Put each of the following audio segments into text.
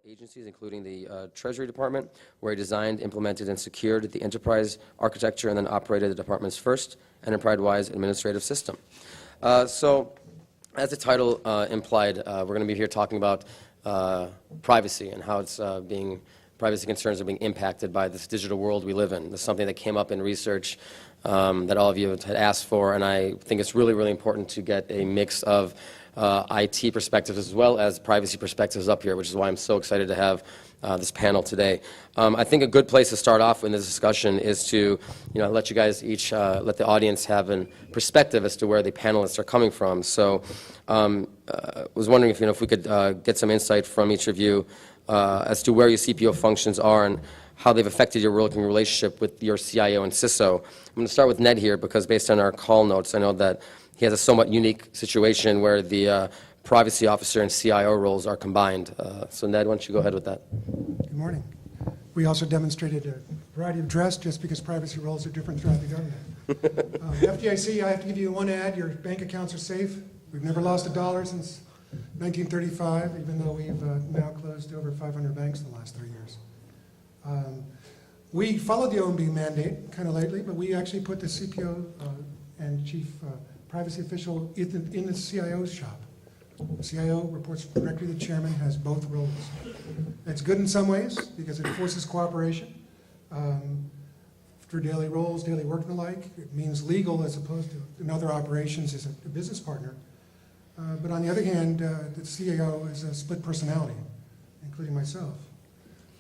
agencies, including the Treasury Department, where he designed, implemented, and secured the enterprise architecture and then operated the department's first enterprise-wide administrative system. So, as the title implied, we're going to be here talking about privacy and how it's privacy concerns are being impacted by this digital world we live in. This is something that came up in research that all of you had asked for, and I think it's really, really important to get a mix of IT perspectives as well as privacy perspectives up here, which is why I'm so excited to have this panel today. I think a good place to start off in this discussion is to, let you guys each, let the audience have a perspective as to where the panelists are coming from. So, was wondering if we could get some insight from each of you as to where your CPO functions are and how they've affected your working relationship with your CIO and CISO. I'm going to start with Ned here because based on our call notes, I know that he has a somewhat unique situation where the privacy officer and CIO roles are combined. So Ned, why don't you go ahead with that? Good morning. We also demonstrated a variety of dress just because privacy roles are different throughout the government. FDIC, I have to give you one ad. Your bank accounts are safe. We've never lost $1 since 1935, even though we've now closed over 500 banks in the last 3 years. We followed the OMB mandate kind of lately, but we actually put the CPO and chief privacy official in the CIO's shop. The CIO reports directly to the chairman, has both roles. It's good in some ways because it forces cooperation for daily roles, daily work and the like. It means legal as opposed to in other operations as a business partner. But on the other hand, the CIO is a split personality, including myself.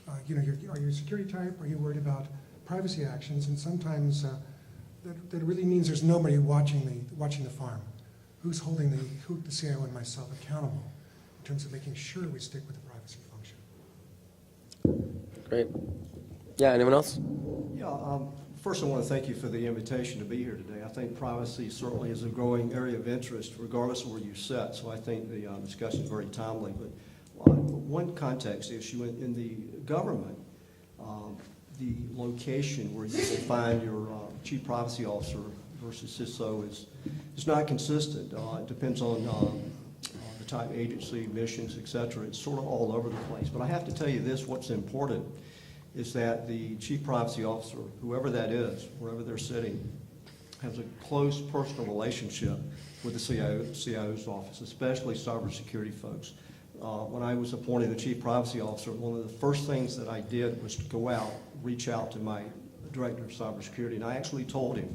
Are you a security type? Are you worried about privacy actions? And sometimes that really means there's nobody watching the farm. Who's holding the CIO and myself accountable in terms of making sure we stick with the privacy function? Great. Yeah, anyone else? Yeah, first I want to thank you for the invitation to be here today. I think privacy certainly is a growing area of interest regardless of where you sit, so I think the discussion is very timely. But one context issue in the government, the location where you will find your chief privacy officer versus CISO is not consistent. It depends on the type of agency, missions, et cetera. It's sort of all over the place. But I have to tell you this, what's important is that the chief privacy officer, whoever that is, wherever they're sitting, has a close personal relationship with the CIO's office, especially cybersecurity folks. When I was appointed the chief privacy officer, one of the first things that I did was to go out, reach out to my director of cybersecurity, and I actually told him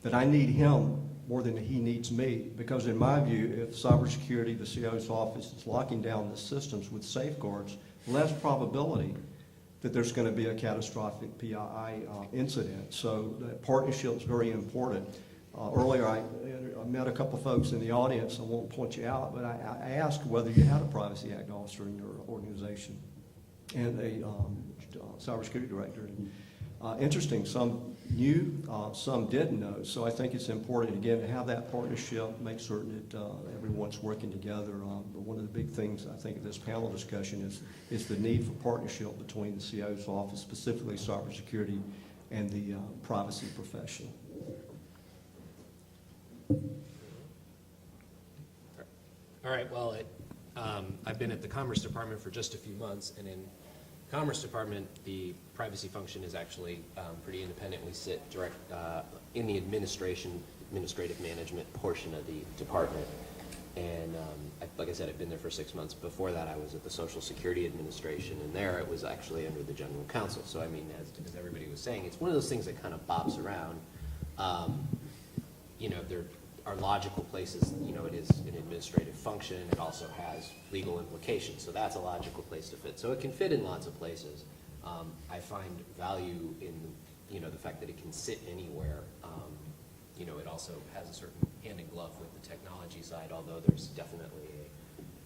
that I need him more than he needs me, because in my view, if cybersecurity, the CIO's office, is locking down the systems with safeguards, less probability that there's going to be a catastrophic PII incident. So that partnership is very important. Earlier, I met a couple folks in the audience. I won't point you out, but I asked whether you had a Privacy Act officer in your organization and a cybersecurity director. And, interesting, some knew, some didn't know. So I think it's important, again, to have that partnership, make certain that everyone's working together. But one of the big things, I think, of this panel discussion is the need for partnership between the CIO's office, specifically cybersecurity, and the privacy profession. All right, well, I've been at the Commerce Department for just a few months, and in Commerce Department, the privacy function is actually pretty independent. We sit direct in the administrative management portion of the department. And like I said, I've been there for 6 months. Before that, I was at the Social Security Administration, and there it was actually under the General Counsel. So, I mean, as everybody was saying, it's one of those things that kind of bops around. There are logical places, it is an administrative function. It also has legal implications, so that's a logical place to fit. So it can fit in lots of places. I find value in, the fact that it can sit anywhere. It also has a certain hand in glove with the technology side, although there's definitely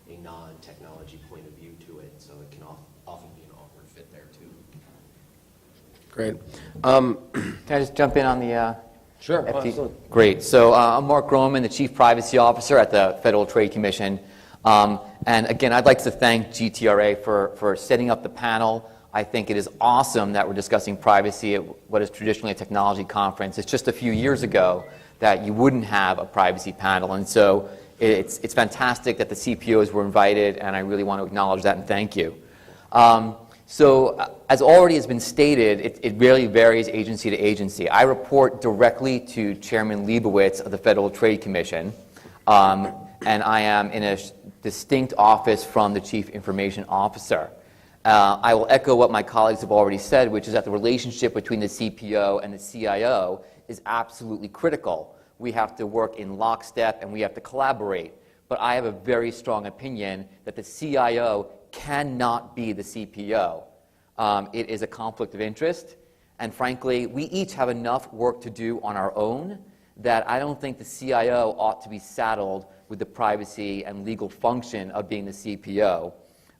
a non-technology point of view to it, so it can often be an awkward fit there too. Great. Can I just jump in on the Sure. absolutely. Great. So I'm Mark Groman, the Chief Privacy Officer at the Federal Trade Commission. And again, I'd like to thank GTRA for setting up the panel. I think it is awesome that we're discussing privacy at what is traditionally a technology conference. It's just a few years ago that you wouldn't have a privacy panel. And so it's fantastic that the CPOs were invited, and I really want to acknowledge that and thank you. As already has been stated, it really varies agency to agency. I report directly to Chairman Leibowitz of the Federal Trade Commission, and I am in a distinct office from the Chief Information Officer. I will echo what my colleagues have already said, which is that the relationship between the CPO and the CIO is absolutely critical. We have to work in lockstep and we have to collaborate. But I have a very strong opinion that the CIO cannot be the CPO. It is a conflict of interest, and frankly, we each have enough work to do on our own that I don't think the CIO ought to be saddled with the privacy and legal function of being the CPO.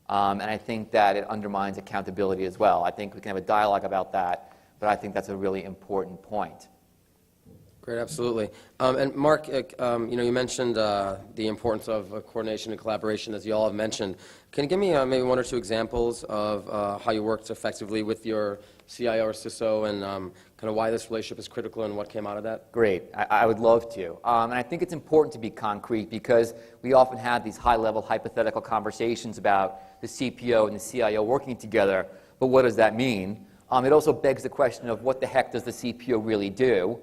And I think that it undermines accountability as well. I think we can have a dialogue about that, but I think that's a really important point. Great, absolutely. And Mark, you mentioned the importance of coordination and collaboration, as you all have mentioned. Can you give me maybe one or two examples of how you worked effectively with your CIO or CISO, and kind of why this relationship is critical and what came out of that? Great. I would love to. And I think it's important to be concrete because we often have these high-level hypothetical conversations about the CPO and the CIO working together, but what does that mean? It also begs the question of what the heck does the CPO really do?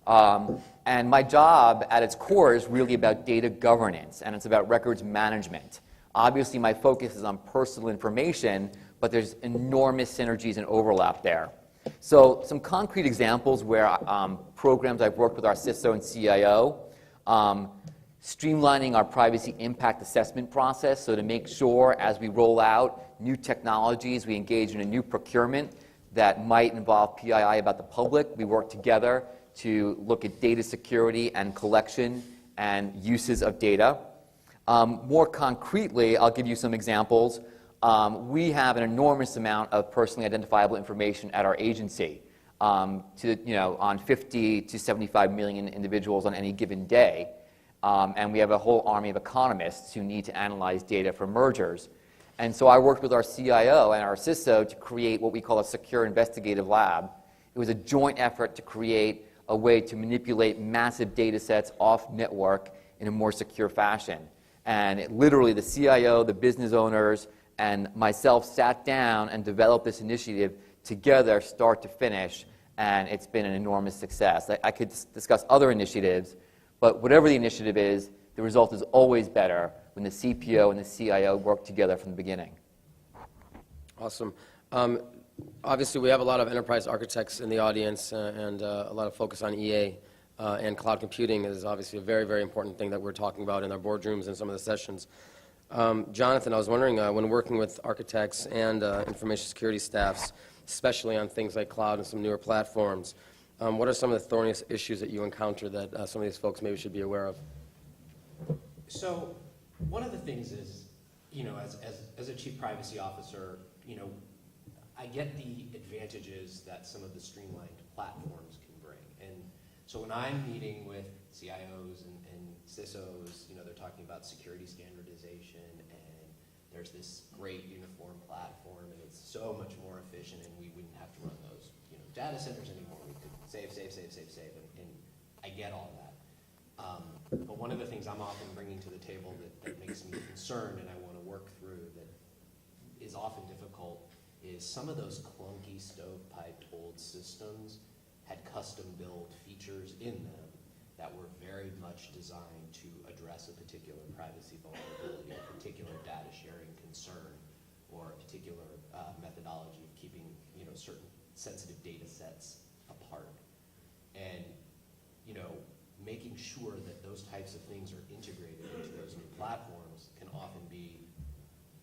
And my job at its core is really about data governance, and it's about records management. Obviously, my focus is on personal information, but there's enormous synergies and overlap there. So some concrete examples where programs I've worked with our CISO and CIO, streamlining our privacy impact assessment process, so to make sure as we roll out new technologies, we engage in a new procurement that might involve PII about the public. We work together to look at data security and collection and uses of data. More concretely, I'll give you some examples. We have an enormous amount of personally identifiable information at our agency, on 50 to 75 million individuals on any given day. And we have a whole army of economists who need to analyze data for mergers. And so I worked with our CIO and our CISO to create what we call a secure investigative lab. It was a joint effort to create a way to manipulate massive data sets off network in a more secure fashion. And literally the CIO, the business owners, and myself sat down and developed this initiative together, start to finish, and it's been an enormous success. I could discuss other initiatives, but whatever the initiative is, the result is always better when the CPO and the CIO work together from the beginning. Awesome. Obviously, we have a lot of enterprise architects in the audience, and a lot of focus on EA, and cloud computing is obviously a very, very important thing that we're talking about in our boardrooms and some of the sessions. Jonathan, I was wondering, when working with architects and information security staffs, especially on things like cloud and some newer platforms, what are some of the thorniest issues that you encounter that some of these folks maybe should be aware of? So one of the things is, as a chief privacy officer, I get the advantages that some of the streamlined platforms can bring. And so when I'm meeting with CIOs and CISOs, they're talking about security standardization, and there's this great uniform platform, and it's so much more efficient, and we wouldn't have to run those data centers anymore. We could save, and I get all that. But one of the things I'm often bringing to the table that makes me concerned and I want to work through that is often difficult is some of those clunky stovepiped old systems had custom-built features in them that were very much designed to address a particular privacy vulnerability, a particular data sharing concern, or a particular methodology of keeping certain sensitive data sets apart. And making sure that those types of things are integrated into those new platforms can often be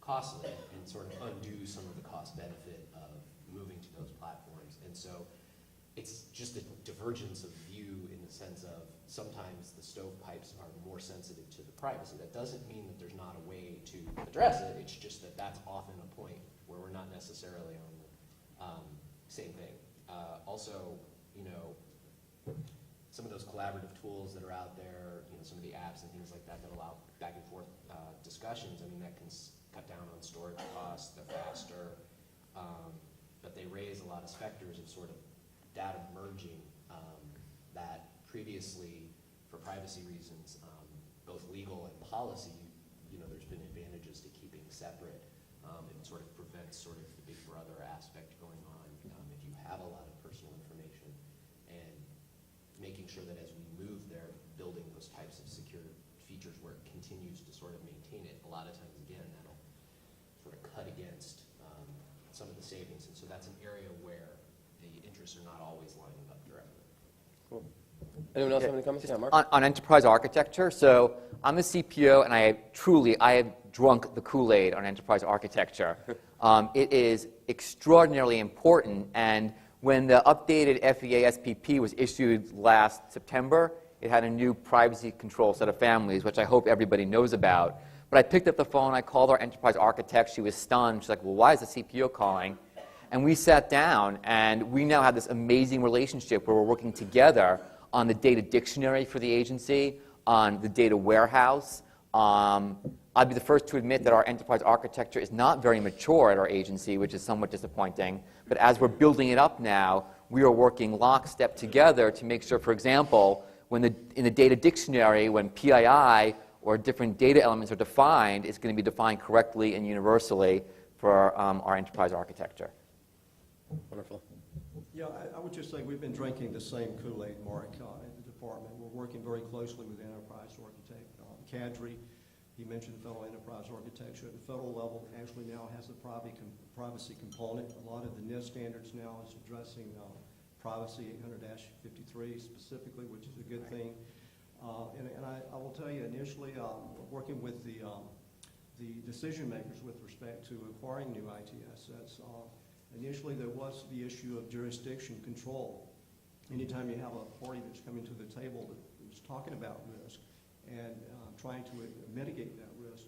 costly and sort of undo some of the cost benefit of moving to those platforms. And so it's just a divergence of view in the sense of sometimes the stovepipes are more sensitive to the privacy. That doesn't mean that there's not a way to address it. It's just that that's often a point where we're not necessarily on the same thing. Also, some of those collaborative tools that are out there, some of the apps and things like that that allow back and forth discussions, that can cut down on storage costs, they're faster, but they raise a lot of specters of sort of data merging that previously, for privacy reasons, both legal and policy, there's been advantages to keeping separate. It sort of prevents sort of the big brother aspect going on if you have a lot of personal information, and making sure that as we move there, building those types of secure features where it continues to sort of maintain it. A lot of times, again, that'll sort of cut against some of the savings, and so that's an area where the interests are not always lining up directly. Cool. Anyone else have any comments? Yeah, Mark? On enterprise architecture, so I'm a CPO, and I have drunk the Kool-Aid on enterprise architecture. It is extraordinarily important, and when the updated FEA SPP was issued last September, it had a new privacy control set of families, which I hope everybody knows about. But I picked up the phone, I called our enterprise architect, she was stunned. She's like, well, why is the CPO calling? And we sat down, and we now have this amazing relationship where we're working together on the data dictionary for the agency, on the data warehouse. I'd be the first to admit that our enterprise architecture is not very mature at our agency, which is somewhat disappointing. But as we're building it up now, we are working lockstep together to make sure, for example, in the data dictionary, when PII or different data elements are defined, it's going to be defined correctly and universally for our enterprise architecture. Wonderful. Yeah, I would just say we've been drinking the same Kool-Aid, Mark, in the department. We're working very closely with the enterprise architect, Kadri. He mentioned federal enterprise architecture. At the federal level, actually now has a privacy component. A lot of the NIST standards now is addressing privacy 800-53 specifically, which is a good thing. And I will tell you, initially, working with the decision makers with respect to acquiring new IT assets, initially there was the issue of jurisdiction control. Anytime you have a party that's coming to the table that's talking about risk and trying to mitigate that risk,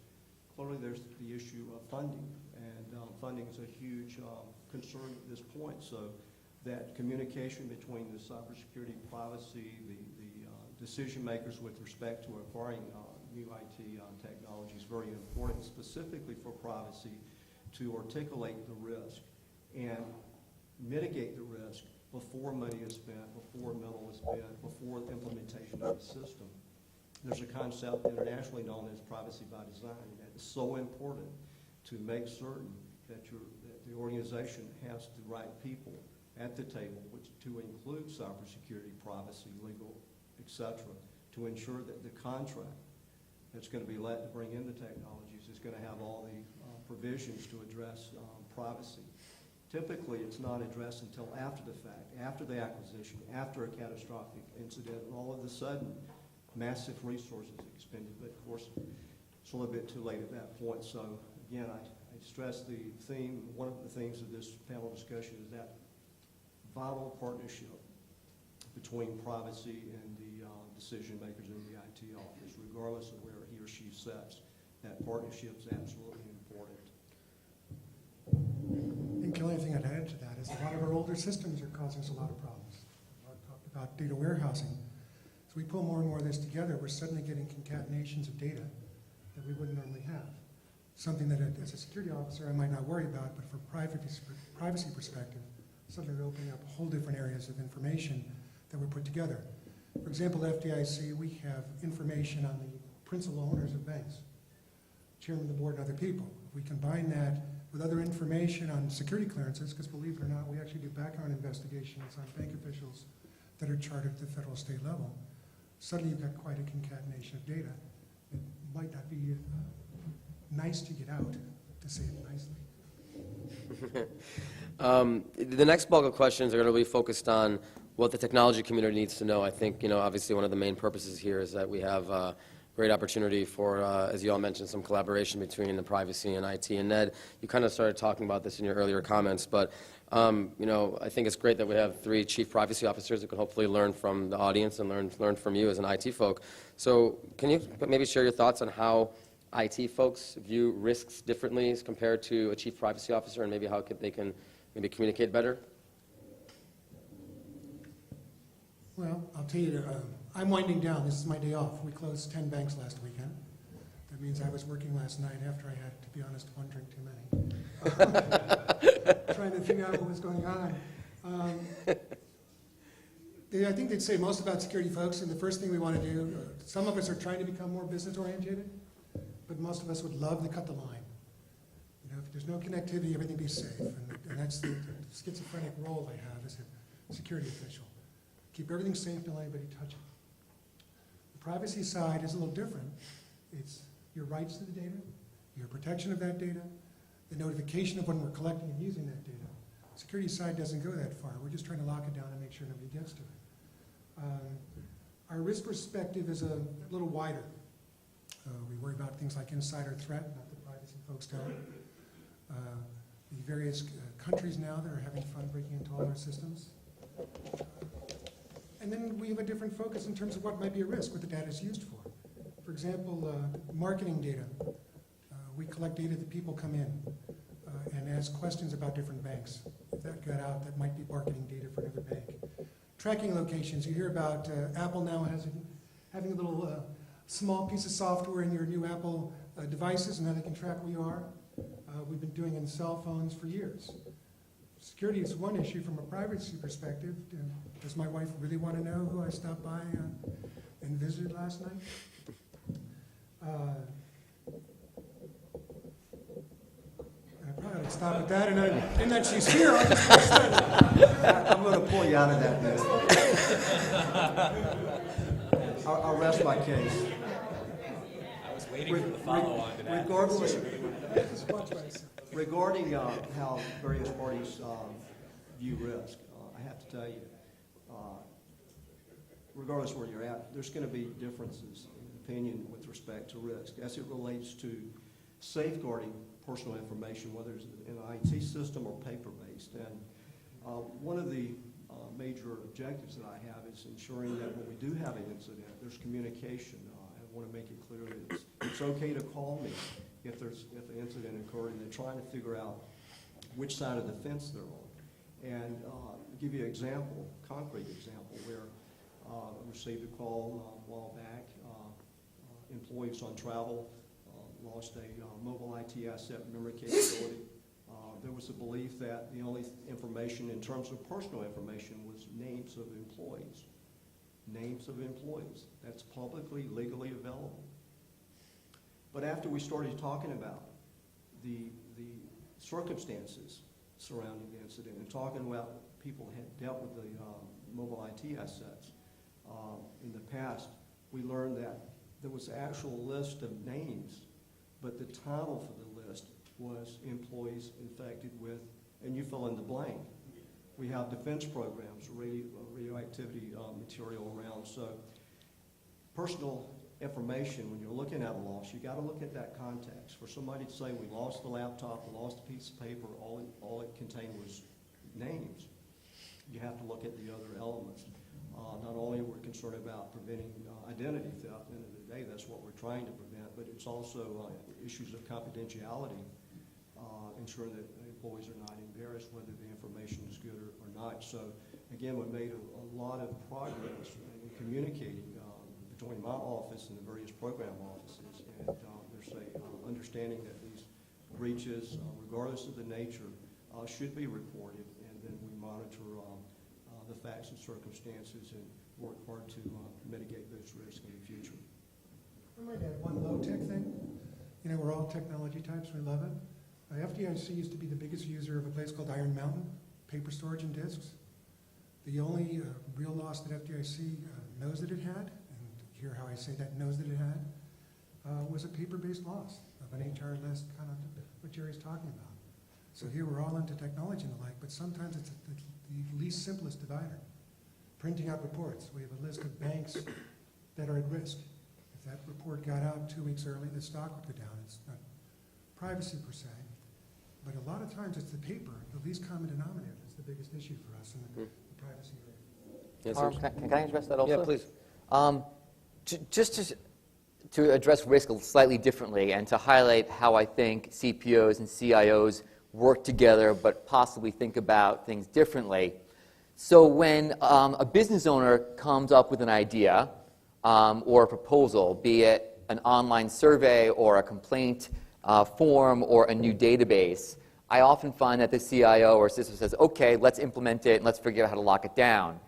clearly there's the issue of funding. And funding is a huge concern at this point. So that communication between the cybersecurity, privacy, the decision makers with respect to acquiring new IT technology is very important, specifically for privacy, to articulate the risk and mitigate the risk before money is spent, before metal is spent, before the implementation of the system. There's a concept internationally known as privacy by design, and that is so important to make certain that the organization has the right people at the table, which to include cybersecurity, privacy, legal, etc., to ensure that the contract that's going to be let to bring in the technologies is going to have all the provisions to address privacy. Typically, it's not addressed until after the fact, after the acquisition, after a catastrophic incident, and all of a sudden, massive resources expended. But of course, it's a little bit too late at that point. So again, I stress the theme, one of the themes of this panel discussion is that vital partnership between privacy and the decision makers in the IT office, regardless of where he or she sits. That partnership is absolutely important. I think the only thing I'd add to that is a lot of our older systems are causing us a lot of problems. I talked about data warehousing. So we pull more and more of this together, we're suddenly getting concatenations of data that we wouldn't normally have. Something that as a security officer I might not worry about, but from privacy perspective, suddenly we're opening up whole different areas of information that we put together. For example, at FDIC, we have information on the principal owners of banks, chairman of the board, and other people. If we combine that with other information on security clearances, because believe it or not, we actually do background investigations on bank officials that are chartered at the federal state level, suddenly you've got quite a concatenation of data. It might not be nice to get out, to say it nicely. The next bulk of questions are going to be focused on what the technology community needs to know. I think, obviously one of the main purposes here is that we have a great opportunity for, as you all mentioned, some collaboration between the privacy and IT. And Ned, you kind of started talking about this in your earlier comments, but I think it's great that we have 3 chief privacy officers who can hopefully learn from the audience and learn from you as an IT folk. So can you maybe share your thoughts on how IT folks view risks differently as compared to a chief privacy officer, and maybe how they can maybe communicate better? Well, I'll tell you, I'm winding down. This is my day off. We closed 10 banks last weekend. That means I was working last night after I had, to be honest, one drink too many. Trying to figure out what was going on. I think they'd say most about security folks, and the first thing we want to do, some of us are trying to become more business-oriented, but most of us would love to cut the line. If there's no connectivity, everything be safe. And that's the schizophrenic role I have as a security official. Keep everything safe, don't let anybody touch it. The privacy side is a little different. It's your rights to the data, your protection of that data, the notification of when we're collecting and using that data. Security side doesn't go that far. We're just trying to lock it down and make sure nobody gets to it. Our risk perspective is a little wider. We worry about things like insider threat, not that privacy folks don't. The various countries now that are having fun breaking into all our systems. And then we have a different focus in terms of what might be a risk, what the data is used for. For example, marketing data. We collect data that people come in and ask questions about different banks. If that got out, that might be marketing data for another bank. Tracking locations. You hear about Apple now having a little small piece of software in your new Apple devices, and now they can track where you are. We've been doing it in cell phones for years. Security is one issue from a privacy perspective. Does my wife really want to know who I stopped by and visited last night? I probably ought to stop at that, and that she's here. I'll just press that. I'm going to pull you out of that bit. I'll rest my case. I was waiting for the follow-on to that. Regarding how various parties view risk, I have to tell you, regardless of where you're at, there's going to be differences in opinion with respect to risk as it relates to safeguarding personal information, whether it's in an IT system or paper-based. And one of the major objectives that I have is ensuring that when we do have an incident, there's communication. I want to make it clear that it's okay to call me if an incident occurred and they're trying to figure out which side of the fence they're on. And give you an example, concrete example, where I received a call a while back. Employees on travel lost a mobile IT asset memory capability. There was a belief that the only information in terms of personal information was names of employees. Names of employees. That's publicly, legally available. But after we started talking about the circumstances surrounding the incident and talking about people had dealt with the mobile IT assets in the past, we learned that there was an actual list of names, but the title for the list was employees infected with, and you fill in the blank. We have defense programs, radioactivity material around. So personal information, when you're looking at a loss, you got to look at that context. For somebody to say we lost the laptop, we lost a piece of paper, all it contained was names, you have to look at the other elements. Not only are we concerned about preventing identity theft, at the end of the day, that's what we're trying to prevent, but it's also issues of confidentiality, ensuring that employees are not embarrassed whether the information is good or not. So again, we made a lot of progress in communicating between my office and the various program offices, and there's a understanding that these breaches, regardless of the nature, should be reported, and then we monitor the facts and circumstances and work hard to mitigate those risks in the future. I might add one low-tech thing. You know, we're all technology types, we love it. FDIC used to be the biggest user of a place called Iron Mountain, paper storage and disks. The only real loss that FDIC knows that it had, and hear how I say that, knows that it had, was a paper-based loss of an HR list, kind of what Jerry's talking about. So here we're all into technology and the like, but sometimes it's the least simplest divider. Printing out reports. We have a list of banks that are at risk. If that report got out 2 weeks early, the stock would go down. It's not privacy per se, but a lot of times it's the paper, the least common denominator, that's the biggest issue for us in the privacy area. Yes, Harm, sir. can I address that also? Yeah, please. Just to address risk slightly differently and to highlight how I think CPOs and CIOs work together but possibly think about things differently. So when a business owner comes up with an idea or a proposal, be it an online survey or a complaint form or a new database, I often find that the CIO or CISO says, okay, let's implement it and let's figure out how to lock it down.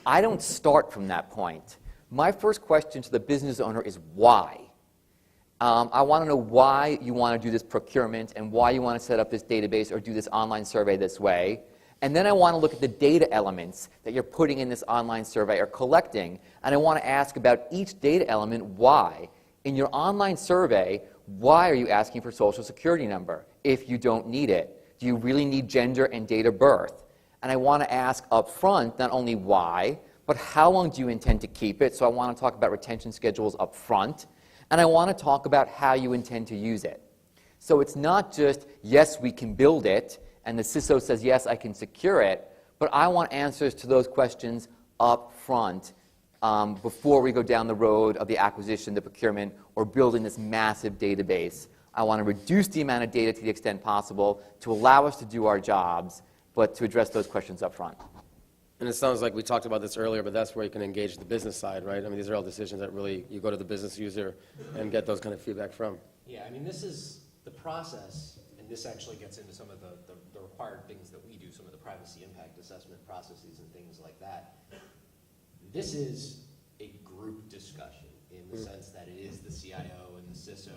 I don't start from that point. My first question to the business owner is why? I want to know why you want to do this procurement and why you want to set up this database or do this online survey this way. And then I want to look at the data elements that you're putting in this online survey or collecting, and I want to ask about each data element why. In your online survey, why are you asking for Social Security number if you don't need it? Do you really need gender and date of birth? And I want to ask up front not only why, but how long do you intend to keep it? So I want to talk about retention schedules up front, and I want to talk about how you intend to use it. So it's not just, yes, we can build it, and the CISO says, yes, I can secure it, but I want answers to those questions up front before we go down the road of the acquisition, the procurement, or building this massive database. I want to reduce the amount of data to the extent possible to allow us to do our jobs, but to address those questions up front. And it sounds like we talked about this earlier, but that's where you can engage the business side, right? I mean, these are all decisions that really, you go to the business user and get those kind of feedback from. Yeah, I mean, this is the process, and this actually gets into some of the required things that we do, some of the privacy impact assessment processes and things like that. This is a group discussion in the sense that it is the CIO and the CISO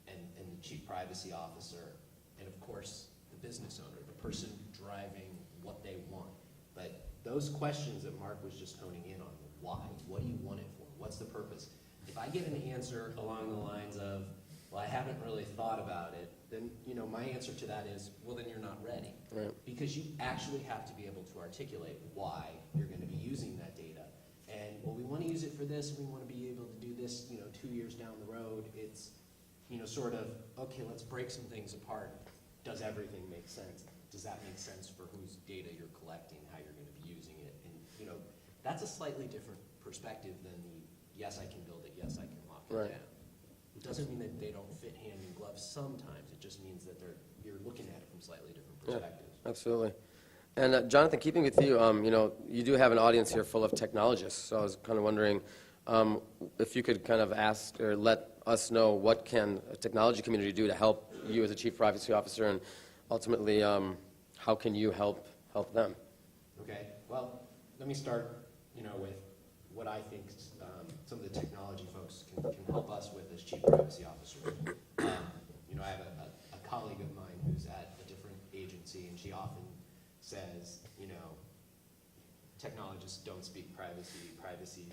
and the chief privacy officer, and of course, the business owner, the person driving what they want. But those questions that Mark was just honing in on, why? What do you want it for? What's the purpose? If I get an answer along the lines of, well, I haven't really thought about it, then my answer to that is, well, then you're not ready. Right. Because you actually have to be able to articulate why you're going to be using that data. And, well, we want to use it for this, and we want to be able to do this, 2 years down the road. It's, sort of, okay, let's break some things apart. Does everything make sense? Does that make sense for whose data you're collecting, how you're going to be using it? And, that's a slightly different perspective than the, yes, I can build it, yes, I can lock it Right. down. It doesn't mean that they don't fit hand in glove sometimes. It just means that you're looking at it from slightly different perspectives. Absolutely. And Jonathan, keeping with you, you do have an audience here full of technologists, so I was kind of wondering if you could kind of ask or let us know what can a technology community do to help you as a chief privacy officer, and ultimately, how can you help them? Okay, well, let me start, with what I think some of the technology folks can help us with as chief privacy officers. I have a colleague of mine who's at a different agency, and she often says, technologists don't speak privacy, privacy,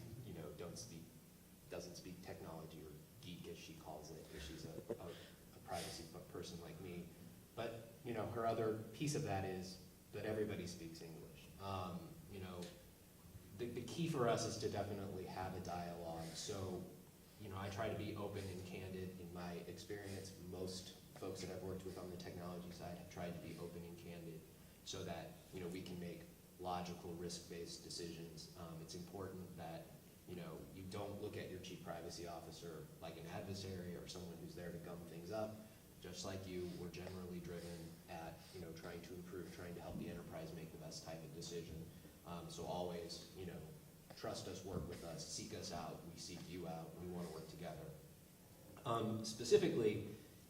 doesn't speak technology, or geek as she calls it, if she's a privacy person like me. But, her other piece of that is that everybody speaks English. The key for us is to definitely have a dialogue. So, I try to be open and candid. In my experience, most folks that I've worked with on the technology side have tried to be open and candid so that, we can make logical, risk-based decisions. It's important that, you don't look at your chief privacy officer like an adversary or someone who's there to gum things up. Just like you, we're generally driven at, trying to improve, trying to help the enterprise make the best type of decision. So always, trust us, work with us, seek us out, we seek you out, we want to work together. Specifically,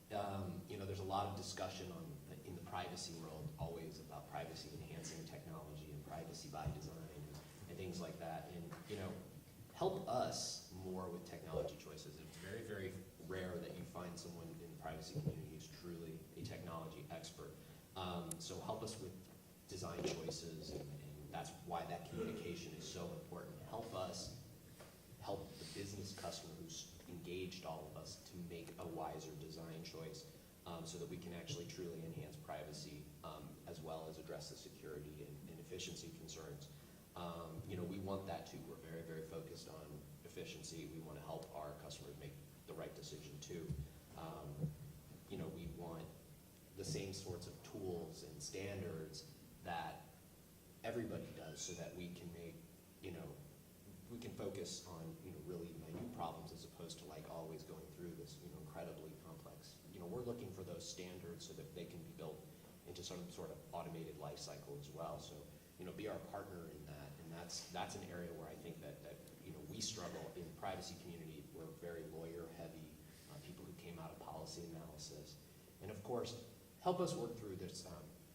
there's a lot of discussion in the privacy world always about privacy enhancing technology and privacy by design and things like that. And, help us more with technology choices. It's very, very rare that you find someone in the privacy community who's truly a technology expert. So help us with design choices, and that's why that communication is so important. Help us help the business customer who's engaged all of us to make a wiser design choice so that we can actually truly enhance privacy as well as address the security and efficiency concerns. We want that too. We're very, very focused on efficiency. We want to help our customers make the right decision too. We want the same sorts of tools and standards that everybody does so that we can make, we can focus on, really minute problems as opposed to like always going through this, incredibly complex. We're looking for those standards so that they can be built into some sort of automated life cycle as well. So, be our partner in that. And that's an area where I think that we struggle in the privacy community. We're very lawyer heavy, people who came out of policy analysis. And of course, help us work through this.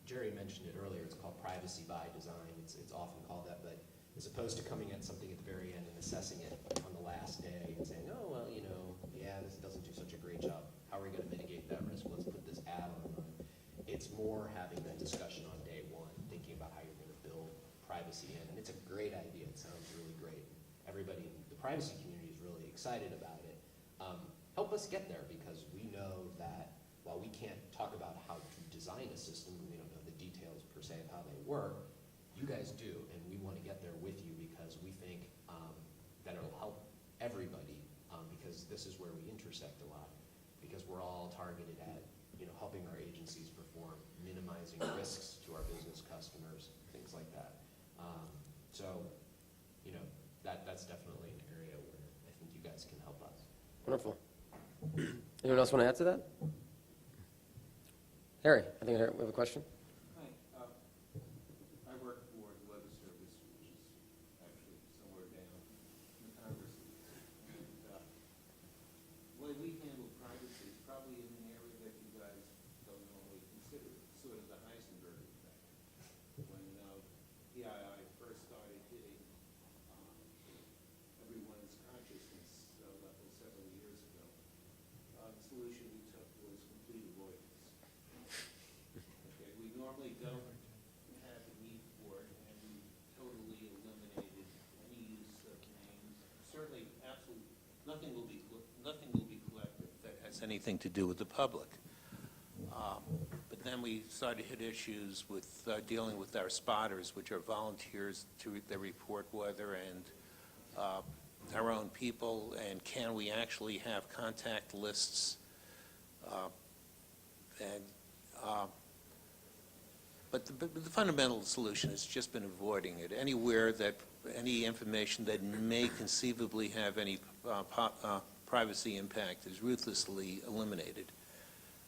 Jerry mentioned it earlier. It's called privacy by design. It's often called that, but as opposed to coming at something at the very end and assessing it on the last day and saying, oh, well, yeah, this doesn't do such a great great job. How are we gonna mitigate that risk? Let's put this add-on on. It's more having that discussion on day one, thinking about how you're gonna build privacy in, and it's a great idea. It sounds really great. Everybody in the privacy community is really excited about it. Help us get there, because we know that while we can't talk about how to design a system, we don't know the details per se of how they work, you guys do, and we want to get there with you because we think that it'll help everybody, because this is where we intersect a lot, because we're all targeted at, you know, helping our agencies perform, minimizing risks to our business customers, things like that. So, you know, that's definitely an area where I think you guys can help us. Wonderful. Anyone else want to add to that? Harry, I think we have a question. Hi. I work for the Weather Service, which is actually somewhere down in the Congress. And the way we handle privacy is probably in an area that you guys don't normally consider, sort of the Heisenberg effect. When PII first started hitting everyone's consciousness level several years ago, the solution we took was complete avoidance. Okay, we normally don't have a need for it, and we totally eliminated any use of names. Certainly, absolutely, nothing will be collected that has anything to do with the public. But then we started to hit issues with dealing with our spotters, which are volunteers that report weather, and our own people, and can we actually have contact lists? But the fundamental solution has just been avoiding it. Anywhere that any information that may conceivably have any privacy impact is ruthlessly eliminated,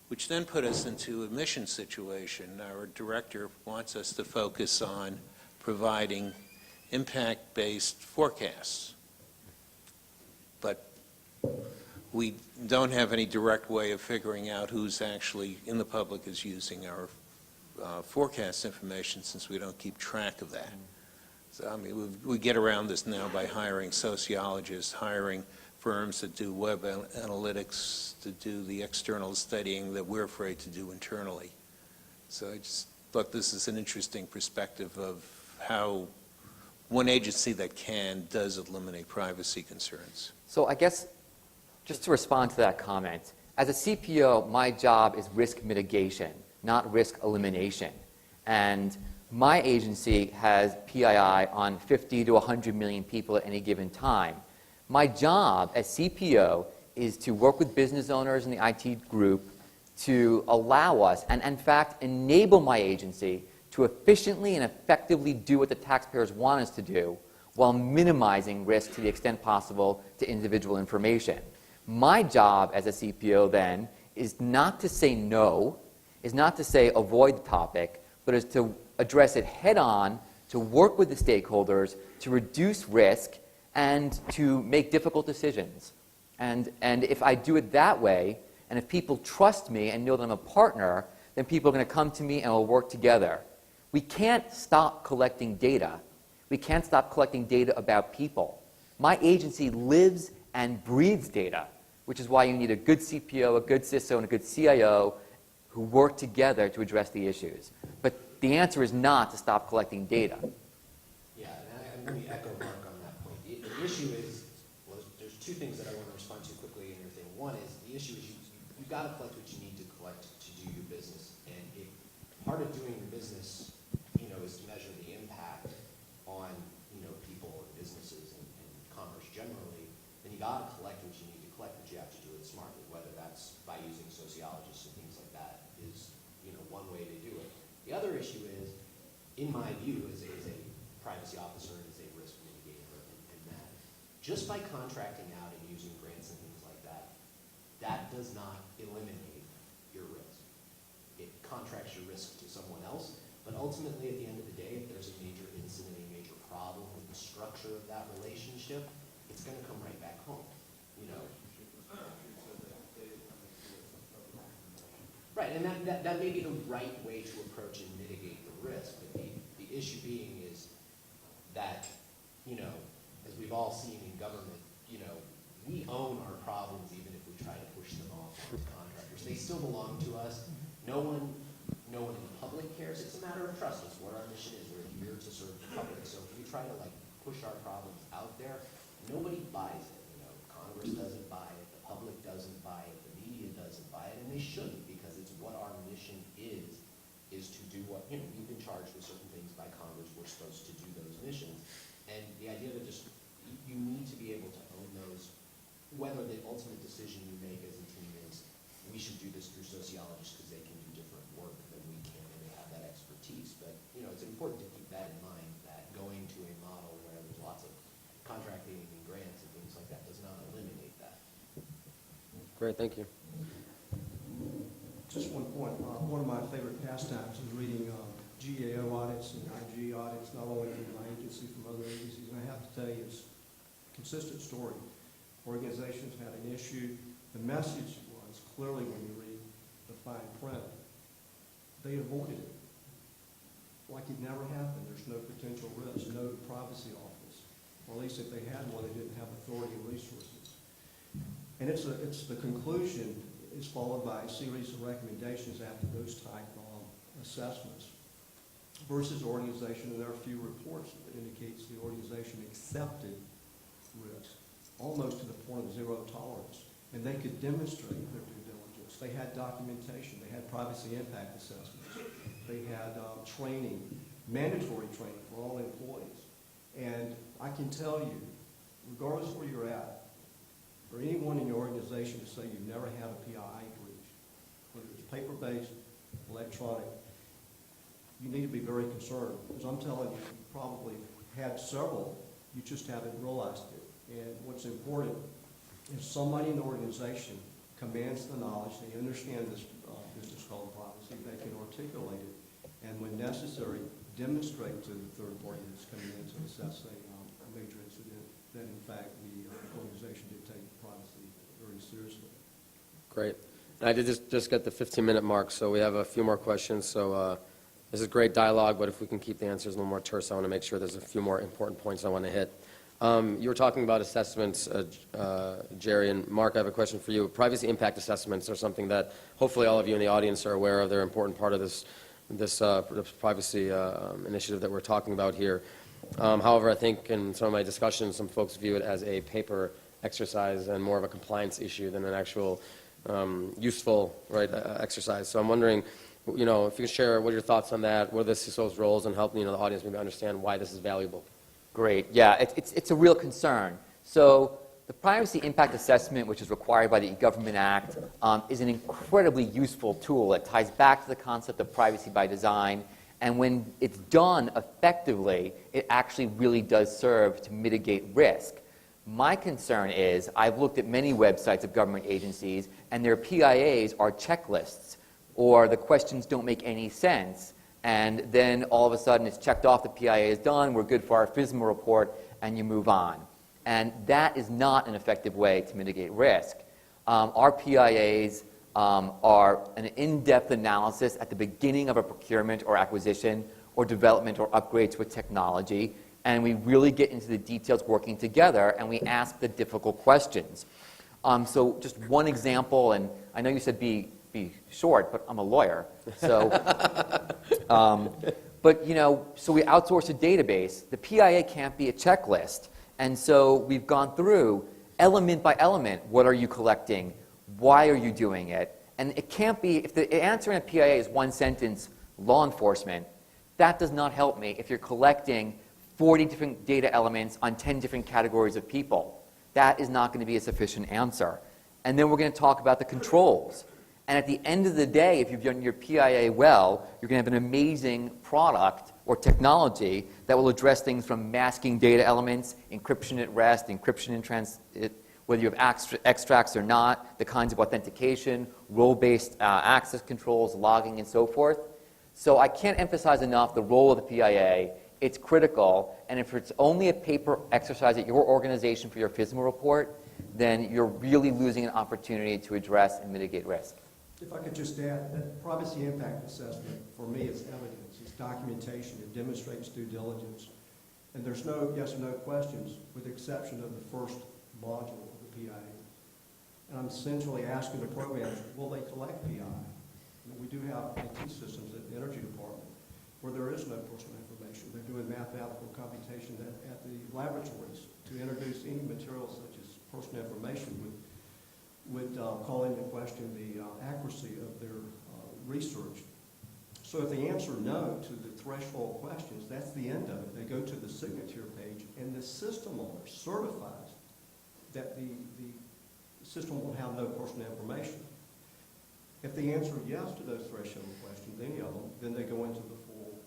which then put us into a mission situation. Our director wants us to focus on providing impact-based forecasts. But we don't have any direct way of figuring out who's actually in the public is using our forecast information, since we don't keep track of that. So, I mean, we get around this now by hiring sociologists, hiring firms that do web analytics, to do the external studying that we're afraid to do internally. So I just thought this is an interesting perspective of how one agency that does eliminate privacy concerns. So I guess, just to respond to that comment, as a CPO, my job is risk mitigation, not risk elimination. And my agency has PII on 50 to 100 million people at any given time. My job as CPO is to work with business owners in the IT group to allow us, and in fact enable my agency to efficiently and effectively do what the taxpayers want us to do, while minimizing risk to the extent possible to individual information. My job as a CPO then is not to say no, is not to say avoid the topic, but is to address it head on, to work with the stakeholders, to reduce risk, and to make difficult decisions. And if I do it that way, and if people trust me and know that I'm a partner, then people are going to come to me and we'll work together. We can't stop collecting data. We can't stop collecting data about people. My agency lives and breathes data, which is why you need a good CPO, a good CISO, and a good CIO who work together to address the issues. But the answer is not to stop collecting data. Yeah, and let me echo Mark on that point. The issue is, well, there's two things that I want to respond to quickly in your thing. One is, the issue is you've got to collect what you need to collect to do your business. And if part of doing your business, you know, is to measure the impact on, you know, people and businesses and commerce generally, then you got to collect what you need to collect, but you have to do it smartly, whether that's by using sociologists and things like that is, you know, one way to do it. The other issue is, in my view, as a privacy officer and as a risk mitigator and that, just by contracting out and using grants and things like that, that does not eliminate your risk. It contracts your risk to someone else, but ultimately at the end of the day, if there's a major incident, a major problem with the structure of that relationship, it's going to come right back home, you know. Right, and that may be the right way to approach and mitigate the risk, but the issue being is that, you know, as we've all seen in government, you know, we own our problems even if we try to push them off on contractors. They still belong to us. No one in the public cares. It's a matter of trust. It's what our mission is. We're here to serve the public. So if we try to like push our problems out there, nobody buys it. You know, Congress doesn't buy it. The public doesn't buy it. The media doesn't buy it, and they shouldn't, because it's what our mission is to do what, you know, we've been charged with certain things by Congress. We're supposed to do those missions. And the idea that just, you need to be able to own those, whether the ultimate decision you make as a team is, we should do this through sociologists because they can do different work than we can and they have that expertise. But, you know, it's important to keep that in mind, that going to a model where there's lots of contracting and grants and things like that does not eliminate that. Great, thank you. Just one point. One of my favorite pastimes is reading GAO audits and IG audits, not only from my agency, from other agencies. And I have to tell you, it's a consistent story. Organizations had an issue. The message was clearly, when you read the fine print, they avoided it. Like it never happened. There's no potential risk, no privacy office. Or at least if they had one, they didn't have authority and resources. And it's the conclusion is followed by a series of recommendations after those type of assessments versus organization, and there are a few reports that indicates the organization accepted risk almost to the point of zero tolerance, and they could demonstrate their due diligence. They had documentation, they had privacy impact assessments, they had training, mandatory training for all employees. And I can tell you, regardless of where you're at, for anyone in your organization to say you've never had a PII breach, whether it's paper-based, electronic, you need to be very concerned. Because I'm telling you, you probably had several, you just haven't realized it. And what's important is somebody in the organization commands the knowledge, they understand this business called privacy, they can articulate it, and when necessary, demonstrate to the third party that's coming in to assess a major incident that in fact the organization did take privacy very seriously. Great. And I did just get the 15-minute mark, so we have a few more questions. So this is great dialogue, but if we can keep the answers a little more terse, I want to make sure there's a few more important points I want to hit. You were talking about assessments, Jerry, and Mark, I have a question for you. Privacy impact assessments are something that hopefully all of you in the audience are aware of. They're an important part of this privacy initiative that we're talking about here. However, I think in some of my discussions, some folks view it as a paper exercise and more of a compliance issue than an actual useful exercise. So I'm wondering, if you can share what are your thoughts on that, what are the CISO's roles, and help the audience maybe understand why this is valuable. Great. Yeah, it's a real concern. So the Privacy Impact Assessment, which is required by the E-Government Act, is an incredibly useful tool. It ties back to the concept of privacy by design. And when it's done effectively, it actually really does serve to mitigate risk. My concern is I've looked at many websites of government agencies, and their PIAs are checklists, or the questions don't make any sense. And then all of a sudden it's checked off, the PIA is done, we're good for our FISMA report, and you move on. And that is not an effective way to mitigate risk. Our PIAs are an in-depth analysis at the beginning of a procurement or acquisition or development or upgrade to a technology, and we really get into the details working together, and we ask the difficult questions. So just one example, and I know you said be short, but I'm a lawyer. So, so we outsource a database. The PIA can't be a checklist. And so we've gone through element by element. What are you collecting? Why are you doing it? And it can't be, if the answer in a PIA is one sentence, law enforcement, that does not help me if you're collecting 40 different data elements on 10 different categories of people. That is not going to be a sufficient answer. And then we're going to talk about the controls. And at the end of the day, if you've done your PIA well, you're going to have an amazing product or technology that will address things from masking data elements, encryption at rest, encryption in whether you have extracts or not, the kinds of authentication, role-based access controls, logging, and so forth. So I can't emphasize enough the role of the PIA. It's critical, and if it's only a paper exercise at your organization for your FISMA report, then you're really losing an opportunity to address and mitigate risk. If I could just add, that privacy impact assessment, for me, is evidence. It's documentation. It demonstrates due diligence. And there's no yes or no questions, with the exception of the first module of the PIA. And I'm essentially asking the programs, will they collect PI? I mean, we do have IT systems at the Energy Department where there is no personal information. They're doing mathematical computation at the laboratories to introduce any material such as personal information would call into question the accuracy of their research. So if they answer no to the threshold questions, that's the end of it. They go to the signature page, and the system owner certifies that the system will have no personal information. If they answer yes to those threshold questions, any of them, then they go into the full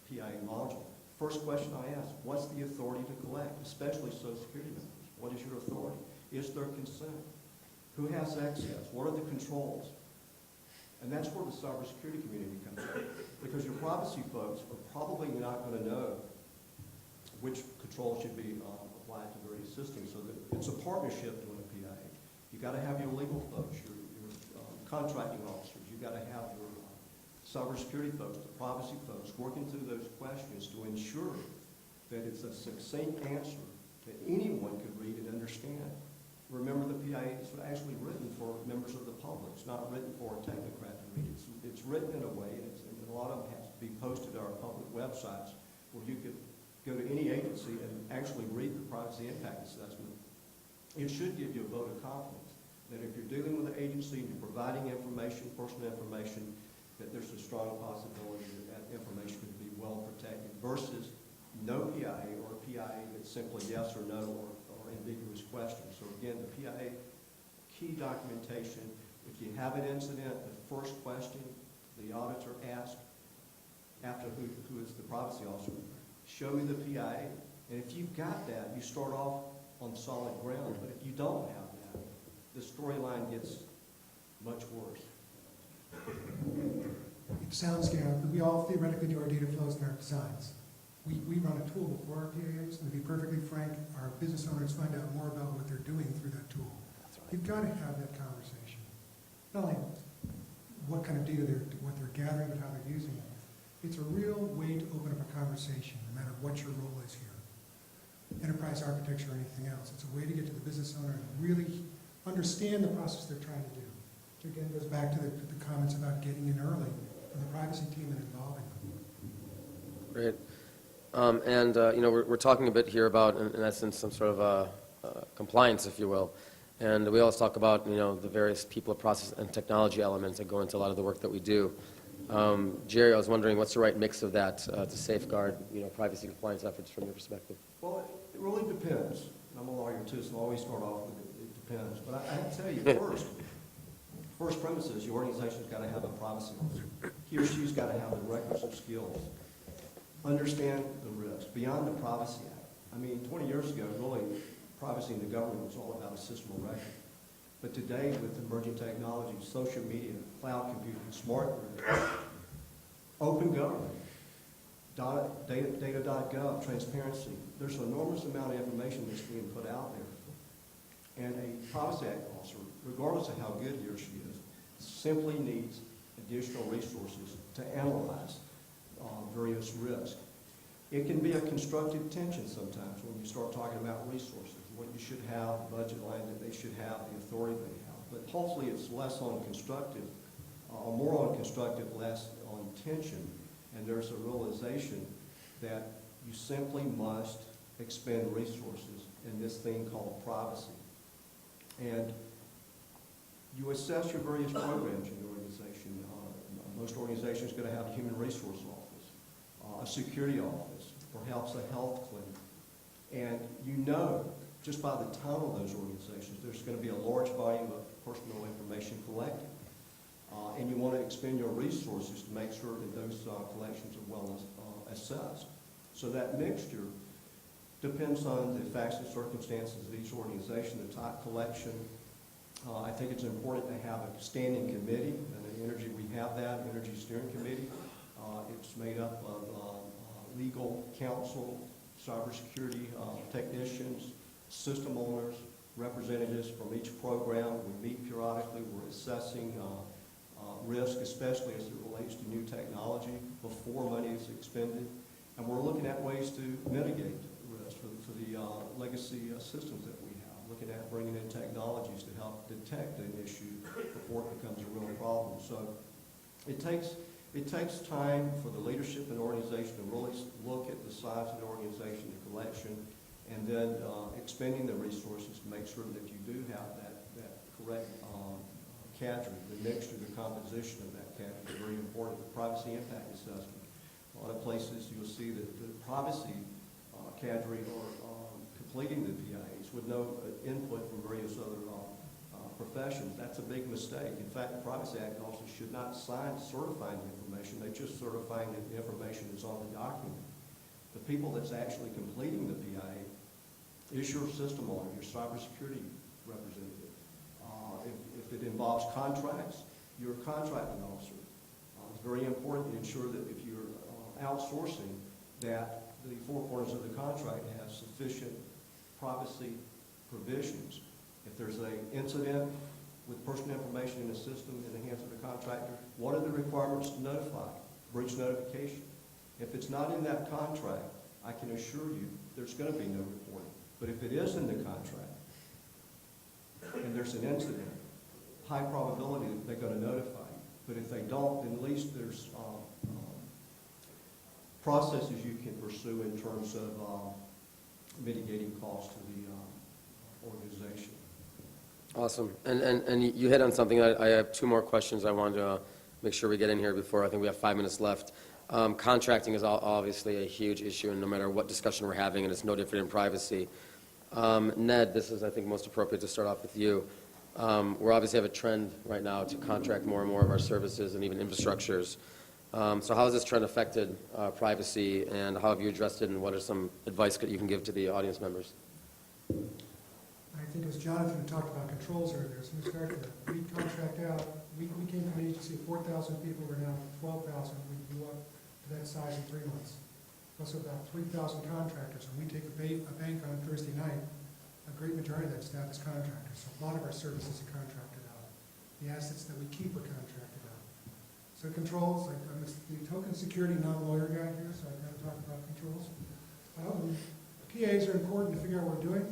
PIA module. First question I ask, what's the authority to collect, especially Social Security members? What is your authority? Is there consent? Who has access? What are the controls? And that's where the cybersecurity community comes in, because your privacy folks are probably not going to know which controls should be applied to various systems. So that it's a partnership doing a PIA. You've got to have your legal folks, your contracting officers. You've got to have your cybersecurity folks, the privacy folks, working through those questions to ensure that it's a succinct answer that anyone could read and understand. Remember, the PIA is actually written for members of the public. It's not written for a technocrat to read. It's written in a way, and a lot of them has to be posted to our public websites where you could go to any agency and actually read the privacy impact assessment. It should give you a vote of confidence that if you're dealing with an agency and you're providing information, personal information, that there's a strong possibility that that information could be well protected versus no PIA or a PIA that's simply yes or no or ambiguous questions. So again, the PIA key documentation, if you have an incident, the first question the auditor asks after who is the privacy officer, show me the PIA. And if you've got that, you start off on solid ground. But if you don't have that, the storyline gets much worse. It sounds, we all theoretically do our data flows and our designs. We run a tool before our PIAs, and to be perfectly frank, our business owners find out more about what they're doing through that tool. You've got to have that conversation. Not only what kind of data what they're gathering, but how they're using it. It's a real way to open up a conversation, no matter what your role is here. Enterprise architecture or anything else. It's a way to get to the business owner and really understand the process they're trying to do. Which again goes back to the comments about getting in early for the privacy team and involving them. Great. We're talking a bit here about, in essence, some sort of compliance, if you will. And we always talk about, the various people, process, and technology elements that go into a lot of the work that we do. Jerry, I was wondering, what's the right mix of that to safeguard, privacy compliance efforts from your perspective? Well, it really depends. I'm a lawyer too, so I always start off with it depends. But I have to tell you, first premise is your organization's got to have a privacy officer. He or she's got to have the requisite skills. Understand the risks beyond the Privacy Act. I mean, 20 years ago, really, privacy in the government was all about a system of record. But today, with emerging technology, social media, cloud computing, smart grid, open government, data.gov, transparency, there's an enormous amount of information that's being put out there. And a Privacy Act officer, regardless of how good he or she is, simply needs additional resources to analyze various risks. It can be a constructive tension sometimes when you start talking about resources, what you should have, the budget line that they should have, the authority they have. But hopefully it's less on constructive, or more on constructive, less on tension. And there's a realization that you simply must expend resources in this thing called privacy. And you assess your various programs in your organization. Most organizations are going to have a human resource office, a security office, perhaps a health clinic. And just by the tone of those organizations, there's going to be a large volume of personal information collected. And you want to expend your resources to make sure that those collections are well assessed. So that mixture depends on the facts and circumstances of each organization, the type collection. I think it's important to have a standing committee, and in Energy we have that, Energy Steering Committee. It's made up of legal counsel, cybersecurity technicians, system owners, representatives from each program. We meet periodically. We're assessing risk, especially as it relates to new technology before money is expended. And we're looking at ways to mitigate risk for the legacy systems that we have. looking at bringing in technologies to help detect an issue before it becomes a real problem. So it takes time for the leadership and organization to really look at the size of the organization, the collection, and then expending the resources to make sure that you do have that correct cadre, the mixture, the composition of that cadre is very important. The privacy impact assessment. A lot of places you'll see that the privacy cadre are completing the PIAs with no input from various other professions. That's a big mistake. In fact, the Privacy Act also should not sign certifying the information. They're just certifying that the information is on the document. The people that's actually completing the PIA is your system owner, your cybersecurity representative. If it involves contracts, you're a contracting officer. It's very important to ensure that if you're outsourcing, that the four corners of the contract have sufficient privacy provisions. If there's an incident with personal information in the system in the hands of the contractor, what are the requirements to notify? Breach notification. If it's not in that contract, I can assure you there's going to be no reporting. But if it is in the contract and there's an incident, high probability that they're going to notify you. But if they don't, then at least there's processes you can pursue in terms of mitigating costs to the organization. Awesome. And you hit on something. I have two more questions I wanted to make sure we get in here before. I think we have 5 minutes left. Contracting is obviously a huge issue, and no matter what discussion we're having, and it's no different in privacy. Ned, this is, I think, most appropriate to start off with you. We obviously have a trend right now to contract more and more of our services and even infrastructures. So how has this trend affected privacy, and how have you addressed it, and what are some advice that you can give to the audience members? I think it was Jonathan who talked about controls earlier, so we started that. We contract out, we came from an agency of 4,000 people, we're now 12,000, we grew up to that size in 3 months. Also about 3,000 contractors, and we take a bank on Thursday night, a great majority of that staff is contractors, so a lot of our services are contracted out. The assets that we keep are contracted out. So controls, I'm the token security non-lawyer guy here, so I've got to talk about controls. PAs are important to figure out what we're doing.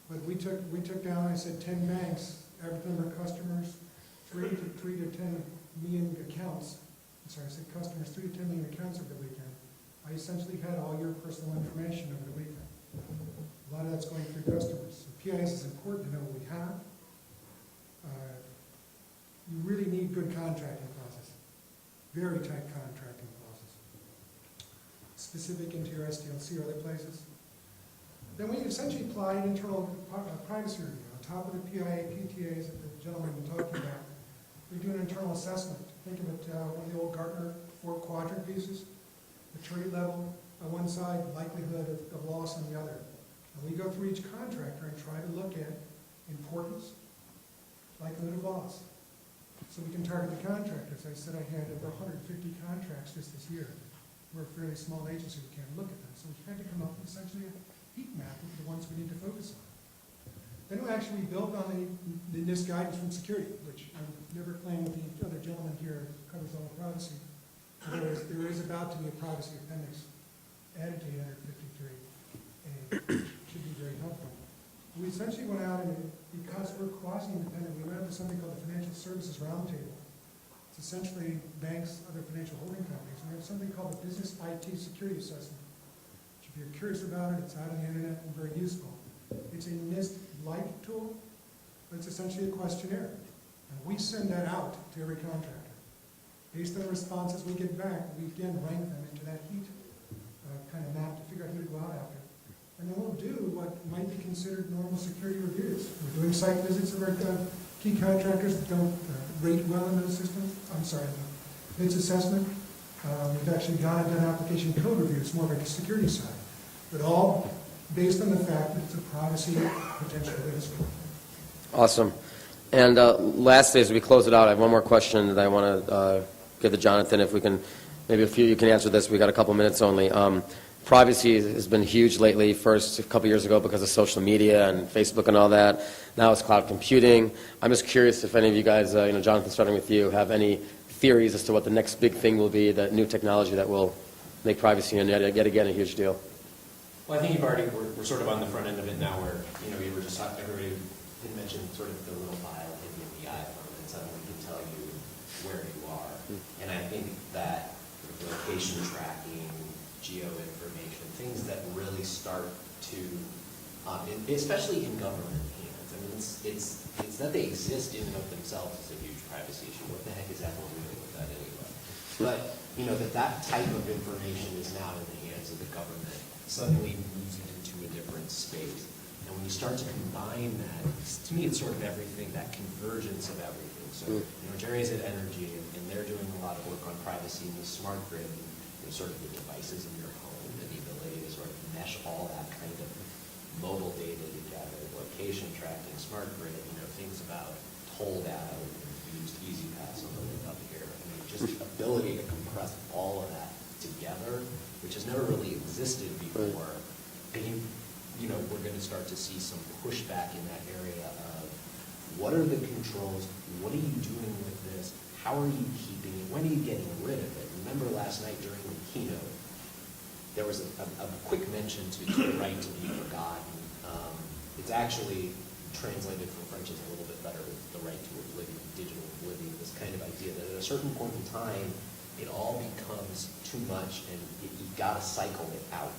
But we took down, I said, 10 banks, average number of customers, 3 to 10 million accounts. I'm sorry, I said customers, 3 to 10 million accounts over the weekend. I essentially had all your personal information over the weekend. A lot of that's going through customers. So PIS is important to know what we have. You really need good contracting clauses, very tight contracting clauses, specific into your SDLC or other places. Then we essentially apply an internal privacy review. On top of the PIA, PTAs that the gentleman was talking about, we do an internal assessment. Think of it one of the old Gartner 4-quadrant pieces. Maturity level on one side, likelihood of loss on the other. And we go through each contractor and try to look at importance, likelihood of loss. So we can target the contractors. I said I had over 150 contracts just this year. We're a fairly small agency, we can't look at them. So we had to come up with essentially a heat map of the ones we need to focus on. Then we actually built on this guidance from security, which I'm never claiming with the other gentleman here covers all the privacy. There is about to be a privacy appendix added to 853, and it should be very helpful. We essentially went out and, because we're quasi-independent, we went out to something called the Financial Services Roundtable. It's essentially banks, other financial holding companies, and we have something called the Business IT Security Assessment. If you're curious about it, it's out on the internet and very useful. It's a NIST-like tool, but it's essentially a questionnaire. And we send that out to every contractor. Based on the responses we get back, we again rank them into that heat kind of map to figure out who to go out after. And then we'll do what might be considered normal security reviews. We're doing site visits of our key contractors that don't rate well in those systems. I'm sorry, the NIST assessment. We've actually gone and done application code reviews, more like a security side. But all based on the fact that it's a privacy potential risk. Awesome. And lastly, as we close it out, I have one more question that I want to give to Jonathan. If we can, maybe a few you can answer this. We got a couple minutes only. Privacy has been huge lately. First, a couple years ago, because of social media and Facebook and all that. Now it's cloud computing. I'm just curious if any of you guys, Jonathan, starting with you, have any theories as to what the next big thing will be, that new technology that will make privacy yet again a huge deal. Well, I think we're sort of on the front end of it now, where, you were just, everybody mentioned sort of the little dial hidden in the iPhone that suddenly can tell you where you are. And I think that location tracking, geo information, things that really start to, especially in government hands. I mean, it's that they exist in and of themselves is a huge privacy issue. What the heck is Apple doing with that anyway? But, that type of information is now in the hands of the government, suddenly moves it into a different space. And when you start to combine that, to me, it's sort of everything, that convergence of everything. So, Jerry's at Energy, and they're doing a lot of work on privacy and the smart grid, and sort of the devices in your home, and the ability to sort of mesh all that kind of mobile data together, location tracking, smart grid, things about toll data, used Easy Pass on the way up here. I mean, just the ability to compress all of that together, which has never really existed before. And we're going to start to see some pushback in that area of what are the controls, what are you doing with this, how are you keeping it, when are you getting rid of it? Remember last night during the keynote, there was a quick mention to the right to be forgotten. It's actually translated from French as a little bit better, the right to oblivion, digital oblivion, this kind of idea that at a certain point in time, it all becomes too much and you've got to cycle it out.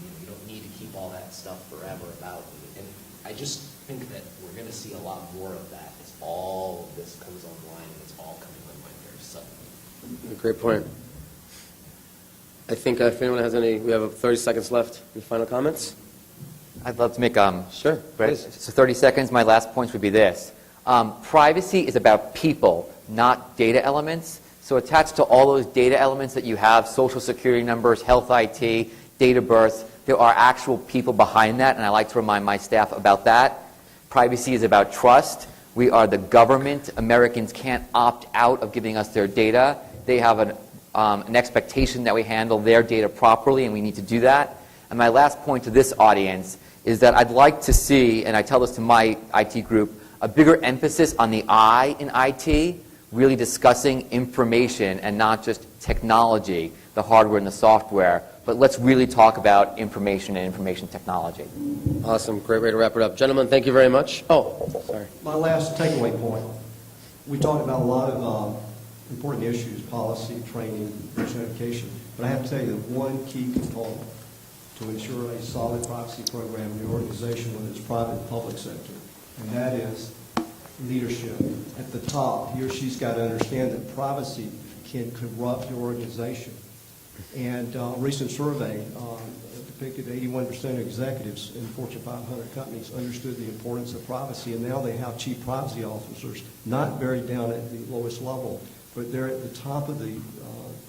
You don't need to keep all that stuff forever about you. And I just think that we're going to see a lot more of that as all of this comes online and it's all coming online very suddenly. Great point. I think if anyone has any, we have 30 seconds left. Any final comments? I'd love to make Sure, right. please. So 30 seconds. My last points would be this: privacy is about people, not data elements. So attached to all those data elements that you have, social security numbers, health IT, date of birth, there are actual people behind that, and I like to remind my staff about that. Privacy is about trust. We are the government. Americans can't opt out of giving us their data. They have an expectation that we handle their data properly, and we need to do that. And my last point to this audience is that I'd like to see, and I tell this to my IT group, a bigger emphasis on the I in IT, really discussing information and not just technology, the hardware and the software, but let's really talk about information and information technology. Awesome. Great way to wrap it up. Gentlemen, thank you very much. Oh, sorry. My last takeaway point, we talked about a lot of important issues, policy, training, education, but I have to tell you that one key component to ensure a solid privacy program in the organization, whether it's private and public sector, and that is leadership. At the top, he or she's got to understand that privacy can corrupt your organization. And a recent survey depicted 81% of executives in Fortune 500 companies understood the importance of privacy, and now they have chief privacy officers, not buried down at the lowest level, but they're at the top of the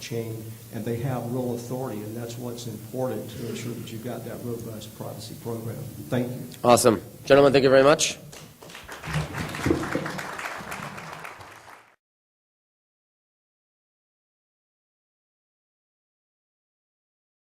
chain, and they have real authority, and that's what's important to ensure that you've got that robust privacy program. Thank you. Awesome. Gentlemen, thank you very much.